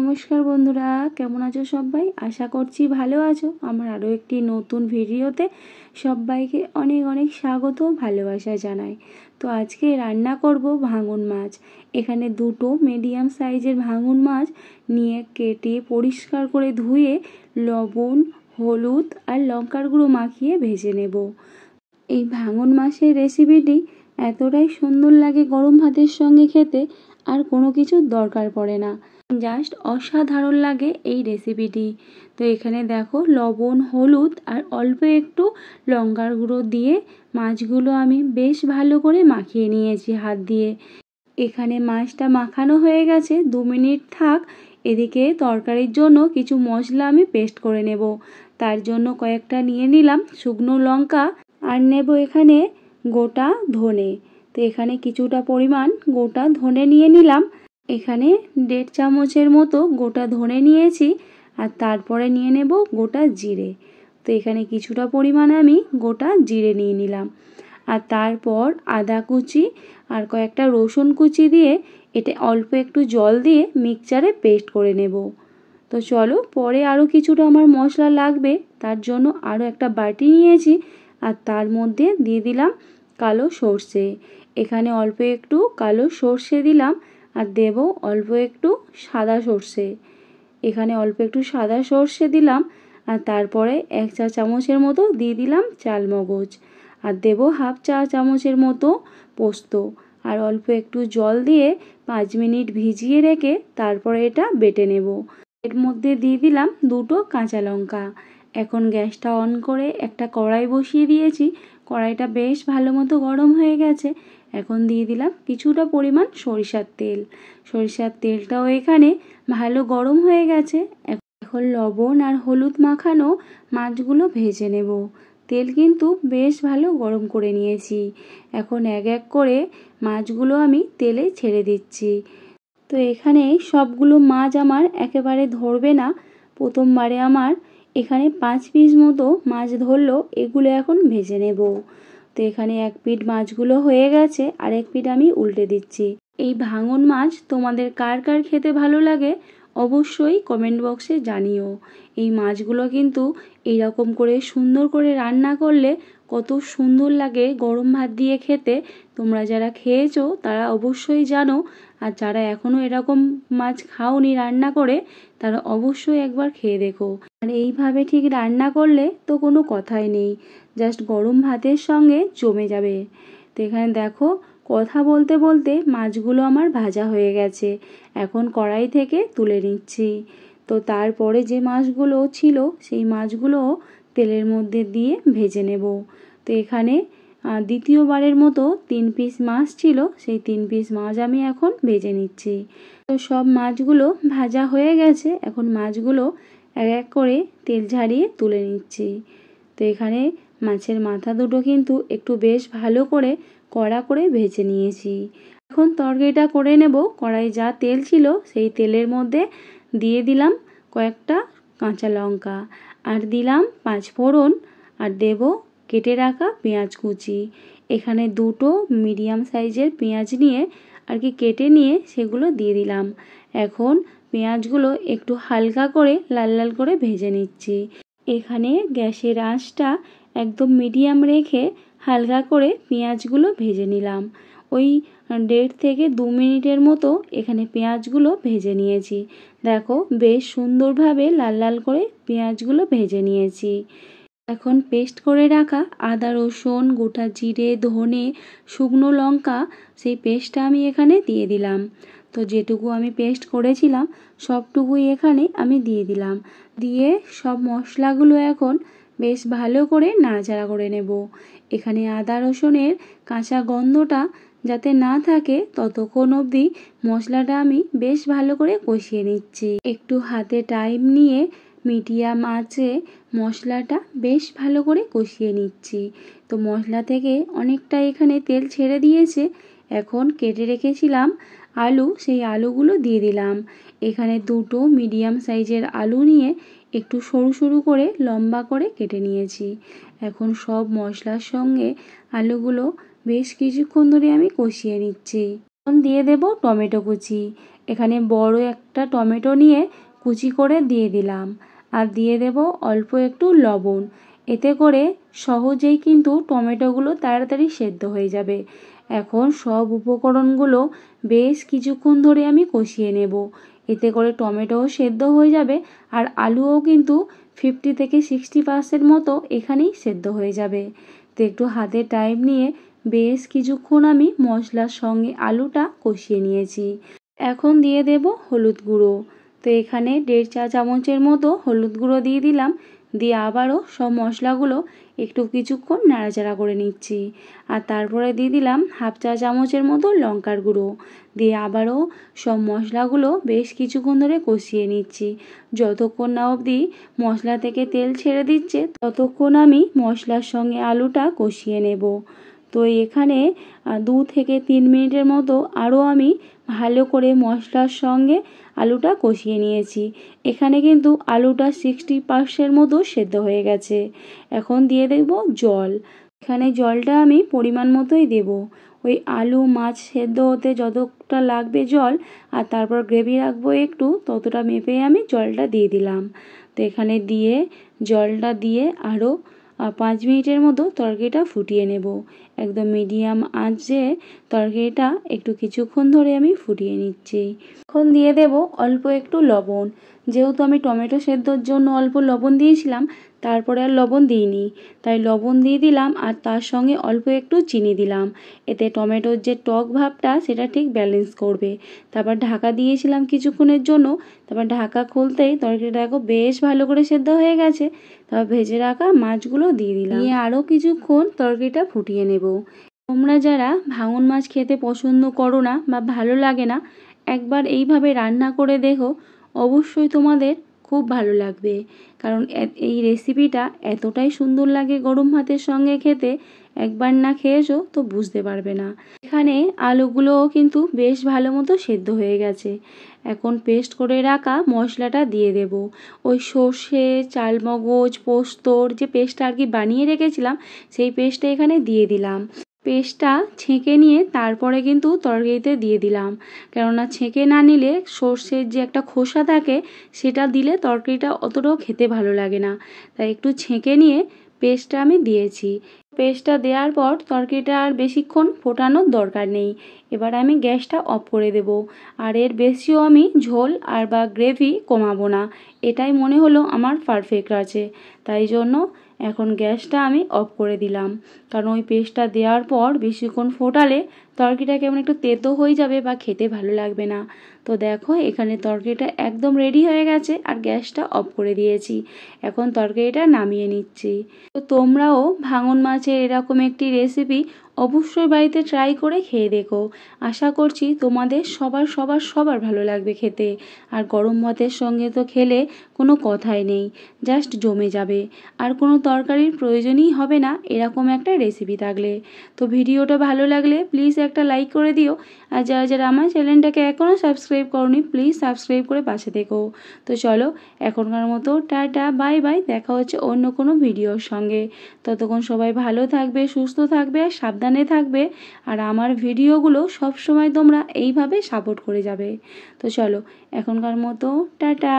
নমস্কার বন্ধুরা, কেমন আছো সবাই? আশা করছি ভালো আছো। আমার আরও একটি নতুন ভিডিওতে সবাইকে অনেক অনেক স্বাগত, ভালোবাসা জানাই। তো আজকে রান্না করব ভাঙন মাছ। এখানে দুটো মিডিয়াম সাইজের ভাঙন মাছ নিয়ে কেটে পরিষ্কার করে ধুয়ে লবণ, হলুদ আর লঙ্কার গুঁড়ো মাখিয়ে ভেজে নেব। এই ভাঙন মাছের রেসিপিটি এতটাই সুন্দর লাগে গরম ভাতের সঙ্গে খেতে, আর কোনো কিছুর দরকার পড়ে না, জাস্ট অসাধারণ লাগে এই রেসিপিটি। তো এখানে দেখো লবণ, হলুদ আর অল্প একটু লঙ্কার গুঁড়ো দিয়ে মাছগুলো আমি বেশ ভালো করে মাখিয়ে নিয়েছি হাত দিয়ে। এখানে মাছটা মাখানো হয়ে গেছে, 2 মিনিট থাক। এদিকে তরকারির জন্য কিছু মশলা আমি পেস্ট করে নেব। তার জন্য কয়েকটা নিয়ে নিলাম শুকনো লঙ্কা, আর নেব এখানে গোটা ধনে। তো এখানে কিছুটা পরিমাণ গোটা ধনে নিয়ে নিলাম। এখানে 1.5 চামচের মতো গোটা ধনে নিয়েছি, আর তারপরে নিয়ে নেব গোটা জিরে। তো এখানে কিছুটা পরিমাণে আমি গোটা জিরে নিয়ে নিলাম, আর তারপর আদা কুচি আর কয়েকটা রসুন কুচি দিয়ে এটা অল্প একটু জল দিয়ে মিক্সচারে পেস্ট করে নেব। তো চলো, পরে আরও কিছুটা আমার মশলা লাগবে, তার জন্য আরও একটা বাটি নিয়েছি, আর তার মধ্যে দিয়ে দিলাম কালো সর্ষে। এখানে অল্প একটু কালো সর্ষে দিলাম, আর দেব অল্প একটু সাদা সর্ষে। এখানে অল্প একটু সাদা সর্ষে দিলাম, আর তারপরে 1 চা চামচের মতো দিয়ে দিলাম চালমগজ, আর দেব 1/2 চা চামচের মতো পোস্ত, আর অল্প একটু জল দিয়ে 5 মিনিট ভিজিয়ে রেখে তারপরে এটা বেটে নেব। এর মধ্যে দিয়ে দিলাম 2টো কাঁচা লঙ্কা। এখন গ্যাসটা অন করে একটা কড়াই বসিয়ে দিয়েছি। কড়াইটা বেশ ভালো মতো গরম হয়ে গেছে। এখন দিয়ে দিলাম কিছুটা পরিমাণ সরিষার তেল। সরিষার তেলটাও এখানে ভালো গরম হয়ে গেছে। এখন লবণ আর হলুদ মাখানো মাছগুলো ভেজে নেব। তেল কিন্তু বেশ ভালো গরম করে নিয়েছি। এখন এক এক করে মাছগুলো আমি তেলে ছেড়ে দিচ্ছি। তো এখানে সবগুলো মাছ আমার একেবারে ধরবে না। প্রথমবারে আমার এখানে 5 পিস মতো মাছ ধরলো, এগুলো এখন ভেজে নেব। তো এখানে 1 পিঠ মাছগুলো হয়ে গেছে, আর 1 পিঠ আমি উল্টে দিচ্ছি। এই ভাঙন মাছ তোমাদের কার কার খেতে ভালো লাগে অবশ্যই কমেন্ট বক্সে জানিও। এই মাছগুলো কিন্তু এইরকম করে সুন্দর করে রান্না করলে কত সুন্দর লাগে গরম ভাত দিয়ে খেতে। তোমরা যারা খেয়েছো তারা অবশ্যই জানো, আর যারা এখনও এরকম মাছ খাওনি রান্না করে তারা অবশ্যই একবার খেয়ে দেখো। আর এইভাবে ঠিক রান্না করলে তো কোনো কথাই নেই, জাস্ট গরম ভাতের সঙ্গে জমে যাবে। তো এখানে দেখো কথা বলতে বলতে মাছগুলো আমার ভাজা হয়ে গেছে। এখন কড়াই থেকে তুলে নিচ্ছি। তো তারপরে যে মাছগুলো ছিল সেই মাছগুলো তেলের মধ্যে দিয়ে ভেজে নেব। তো এখানে দ্বিতীয়বারের মতো 3 পিস মাছ ছিল, সেই 3 পিস মাছ আমি এখন ভেজে নিচ্ছি। তো সব মাছগুলো ভাজা হয়ে গেছে। এখন মাছগুলো এক এক করে তেল ঝারিয়ে তুলে নিচ্ছি। তো এখানে মাছের মাথা দুটো কিন্তু একটু বেশ ভালো করে কড়া করে ভেজে নিয়েছি। এখন তরকারিটা করে নেব। কড়াই যা তেল ছিল সেই তেলের মধ্যে দিয়ে দিলাম কয়েকটা কাঁচা লঙ্কা, আর দিলাম 5 ফোড়ন, আর দেব কেটে রাখা পেঁয়াজ কুচি। এখানে 2টো মিডিয়াম সাইজের পেঁয়াজ নিয়ে আর কি কেটে নিয়ে সেগুলো দিয়ে দিলাম। এখন পেঁয়াজগুলো একটু হালকা করে লাল লাল করে ভেজে নিচ্ছি। এখানে গ্যাসের আঁচটা একদম মিডিয়াম রেখে হালকা করে পেঁয়াজগুলো ভেজে নিলাম। ওই 1.5 থেকে 2 মিনিটের মতো এখানে পেঁয়াজগুলো ভেজে নিয়েছি। দেখো বেশ সুন্দরভাবে লাল লাল করে পেঁয়াজগুলো ভেজে নিয়েছি। এখন পেস্ট করে রাখা আদা, রসুন, গোটা জিরে, ধনে, শুকনো লঙ্কা সেই পেস্টটা আমি এখানে দিয়ে দিলাম। তো যেটুকু আমি পেস্ট করেছিলাম সবটুকুই এখানে আমি দিয়ে দিলাম। দিয়ে সব মশলাগুলো এখন বেশ ভালো করে নাড়াচাড়া করে নেব। এখানে আদা রসুনের কাঁচা গন্ধটা যাতে না থাকে ততক্ষণ অবধি মশলাটা আমি বেশ ভালো করে কষিয়ে নিচ্ছি। একটু হাতে টাইম নিয়ে মিডিয়াম আঁচে মশলাটা বেশ ভালো করে কষিয়ে নিচ্ছি। তো মশলা থেকে অনেকটা এখানে তেল ছেড়ে দিয়েছে। এখন কেটে রেখেছিলাম আলু, সেই আলুগুলো দিয়ে দিলাম। এখানে 2টো মিডিয়াম সাইজের আলু নিয়ে একটু সরু সরু করে লম্বা করে কেটে নিয়েছি। এখন সব মশলার সঙ্গে আলুগুলো বেশ কিছুক্ষণ ধরে আমি কষিয়ে নিচ্ছি। এখন দিয়ে দেব টমেটো কুচি। এখানে বড় একটা টমেটো নিয়ে কুচি করে দিয়ে দিলাম, আর দিয়ে দেব অল্প একটু লবণ। এতে করে সহজেই কিন্তু টমেটোগুলো তাড়াতাড়ি সেদ্ধ হয়ে যাবে। এখন সব উপকরণগুলো বেশ কিছুক্ষণ ধরে আমি কষিয়ে নেব। এতে করে টমেটোও সেদ্ধ হয়ে যাবে, আর আলুও কিন্তু 50 থেকে 60% মতো এখানেই সেদ্ধ হয়ে যাবে। তো একটু হাতে টাইম নিয়ে বেশ কিছুক্ষণ আমি মশলার সঙ্গে আলুটা কষিয়ে নিয়েছি। এখন দিয়ে দেব হলুদ গুঁড়ো। তো এখানে 1.5 চা চামচের মতো হলুদ গুঁড়ো দিয়ে দিলাম। দিয়ে আবারও সব মশলাগুলো একটু কিছুক্ষণ নাড়াচাড়া করে নিচ্ছি। আর তারপরে দিয়ে দিলাম 1/2 চা চামচের মতো লঙ্কার গুঁড়ো। দিয়ে আবারও সব মশলাগুলো বেশ কিছুক্ষণ ধরে কষিয়ে নিচ্ছি। যতক্ষণ না অবধি মশলা থেকে তেল ছেড়ে দিচ্ছে ততক্ষণ আমি মশলার সঙ্গে আলুটা কষিয়ে নেব। তো এখানে 2 থেকে 3 মিনিটের মতো আরও আমি ভালো করে মশলার সঙ্গে আলুটা কষিয়ে নিয়েছি। এখানে কিন্তু আলুটা 60% মতো সেদ্ধ হয়ে গেছে। এখন দিয়ে দেব জল। এখানে জলটা আমি পরিমাণ মতোই দেব। ওই আলু মাছ সেদ্ধ হতে যতটা লাগবে জল, আর তারপর গ্রেভি রাখবো একটু, ততটা মেপে আমি জলটা দিয়ে দিলাম। তো এখানে দিয়ে জলটা দিয়ে আরও 5 মিনিটের মতো তরকারিটা ফুটিয়ে নেব। একদম মিডিয়াম আঁচে তরকারিটা একটু কিছুক্ষণ ধরে আমি ফুটিয়ে নিচ্ছি। এখন দিয়ে দেব অল্প একটু লবণ। যেহেতু আমি টমেটো সেদ্ধর জন্য অল্প লবণ দিয়েছিলাম, তারপরে আর লবণ দিইনি, তাই লবণ দিয়ে দিলাম, আর তার সঙ্গে অল্প একটু চিনি দিলাম। এতে টমেটোর যে টক ভাবটা সেটা ঠিক ব্যালেন্স করবে। তারপর ঢাকা দিয়েছিলাম কিছুক্ষণের জন্য। তারপর ঢাকা খুলতেই তরকারিটা দেখো বেশ ভালো করে সেদ্ধ হয়ে গেছে। তারপর ভেজে রাখা মাছগুলো দিয়ে দিলাম, দিয়ে আরও কিছুক্ষণ তরকারিটা ফুটিয়ে নেব। তোমরা যারা ভাঙন মাছ খেতে পছন্দ করো না বা ভালো লাগে না, একবার এইভাবে রান্না করে দেখো, অবশ্যই তোমাদের খুব ভালো লাগবে। কারণ এই রেসিপিটা এতটাই সুন্দর লাগে গরম ভাতের সঙ্গে খেতে, একবার না খেয়েছো তো বুঝতে পারবে না। এখানে আলুগুলোও কিন্তু বেশ ভালো মতো সেদ্ধ হয়ে গেছে। এখন পেস্ট করে রাখা মশলাটা দিয়ে দেব। ওই সর্ষে, চালমগজ, পোস্তর যে পেস্টটা আর কি বানিয়ে রেখেছিলাম, সেই পেস্টটা এখানে দিয়ে দিলাম। পেস্টটা ছেঁকে নিয়ে তারপরে কিন্তু তরকারিতে দিয়ে দিলাম, কেননা ছেঁকে না নিলে সর্ষের যে একটা খোসা থাকে সেটা দিলে তরকারিটা অতটাও খেতে ভালো লাগে না। তাই একটু ছেঁকে নিয়ে পেস্টটা আমি দিয়েছি। পেস্টটা দেওয়ার পর তরকারিটা আর বেশিক্ষণ ফোটানোর দরকার নেই। এবার আমি গ্যাসটা অফ করে দেব। আর এর বেশিও আমি ঝোল আর বা গ্রেভি কমাবো না, এটাই মনে হলো আমার পারফেক্ট আছে। তাই জন্য এখন গ্যাসটা আমি অফ করে দিলাম, কারণ ওই পেস্টটা দেওয়ার পর বেশিক্ষণ ফোটালে তরকারিটা কেমন একটু তেতো হয়ে যাবে বা খেতে ভালো লাগবে না। তো দেখো এখানে তরকারিটা একদম রেডি হয়ে গেছে, আর গ্যাসটা অফ করে দিয়েছি। এখন তরকারিটা নামিয়ে নিচ্ছি। তো তোমরাও ভাঙন মাছের এরকম একটি রেসিপি অবশ্যই বাড়িতে ট্রাই করে খেয়ে দেখো। আশা করছি তোমাদের সবার সবার সবার ভালো লাগবে খেতে। আর গরম ভাতের সঙ্গে তো খেলে কোনো কথাই নেই, জাস্ট জমে যাবে। আর কোনো তরকারির প্রয়োজনই হবে না এরকম একটা রেসিপি থাকলে। তো ভিডিওটা ভালো লাগলে প্লিজ একটা লাইক করে দিও। আর যারা যারা আমার চ্যানেলটাকে এখনও সাবস্ক্রাইব করোনি, প্লিজ সাবস্ক্রাইব করে পাশে থেকো। তো চলো এখনকার মতো টাটা, বাই বাই। দেখা হচ্ছে অন্য কোনো ভিডিওর সঙ্গে। ততক্ষণ সবাই ভালো থাকবে, সুস্থ থাকবে, আর সাবধানে থাকবে। আর আমার ভিডিওগুলো সবসময় তোমরা এইভাবে সাপোর্ট করে যাবে। তো চলো এখনকার মতো টাটা।